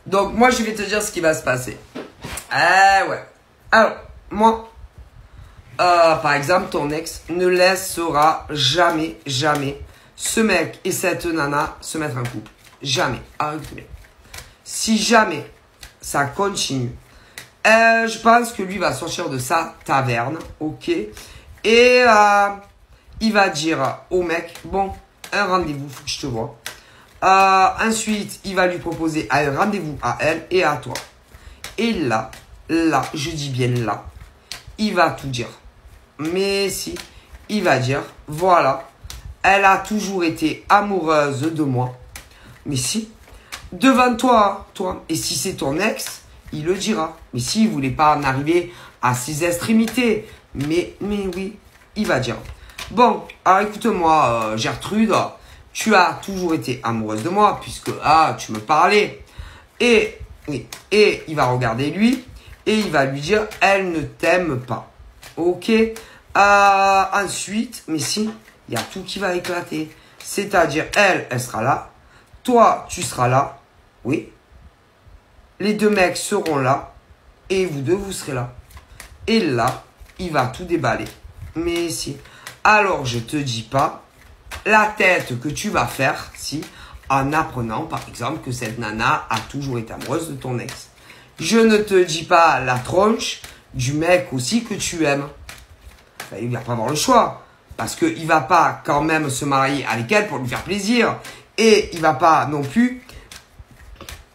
Donc, moi, je vais te dire ce qui va se passer. Eh ouais. Alors, moi, par exemple, ton ex ne laissera jamais, jamais ce mec et cette nana se mettre en couple. Jamais. Arrête bien. Si jamais ça continue, je pense que lui va sortir de sa taverne, ok? Et il va dire au mec, bon, un rendez-vous, faut que je te vois. Ensuite, il va lui proposer un rendez-vous à elle et à toi. Et là, je dis bien là, il va tout dire. Mais si, il va dire, voilà, elle a toujours été amoureuse de moi. Mais si, devant toi. Et si c'est ton ex, il le dira. Mais s'il ne voulait pas en arriver à ses extrémités, mais oui, il va dire. Bon, alors écoute-moi, Gertrude, tu as toujours été amoureuse de moi, puisque, tu me parlais. Et il va regarder lui, et il va lui dire, elle ne t'aime pas. Ok. Ensuite, mais si, il y a tout qui va éclater. C'est-à-dire, elle sera là. Toi, tu seras là. Oui. Les deux mecs seront là. Et vous deux, vous serez là. Et là, il va tout déballer. Mais si. Alors, je te dis pas la tête que tu vas faire si, en apprenant, par exemple, que cette nana a toujours été amoureuse de ton ex. Je ne te dis pas la tronche du mec aussi que tu aimes. Ben, il va pas avoir le choix. Parce qu'il va pas quand même se marier avec elle pour lui faire plaisir. Et il va pas non plus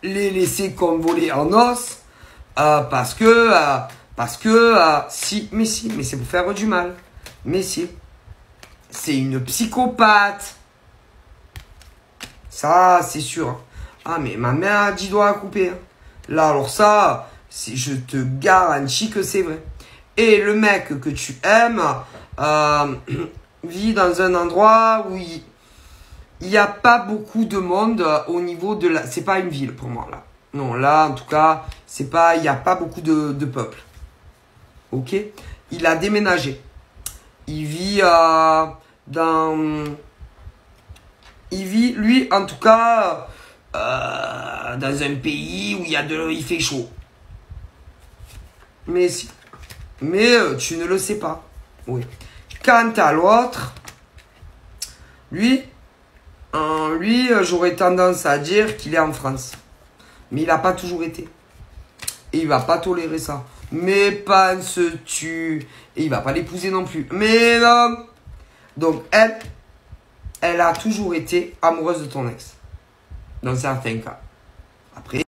les laisser convoler en os. Parce que mais c'est pour faire du mal. Mais si. C'est une psychopathe. Ça, c'est sûr. Ah, mais ma mère a 10 doigts à couper. Là, alors ça, je te garantis que c'est vrai. Et le mec que tu aimes vit dans un endroit où il n'y a pas beaucoup de monde au niveau de la... C'est pas une ville pour moi, là. Non, là, en tout cas, c'est pas... Il n'y a pas beaucoup de peuple. Ok? Il a déménagé. Il vit Il vit, lui, en tout cas, dans un pays où il fait chaud. Mais si. Mais tu ne le sais pas. Oui. Quant à l'autre, lui, j'aurais tendance à dire qu'il est en France. Mais il n'a pas toujours été. Et il va pas tolérer ça. Mais penses-tu? Et il va pas l'épouser non plus. Mais non. Donc elle a toujours été amoureuse de ton ex. Dans certains cas. Après.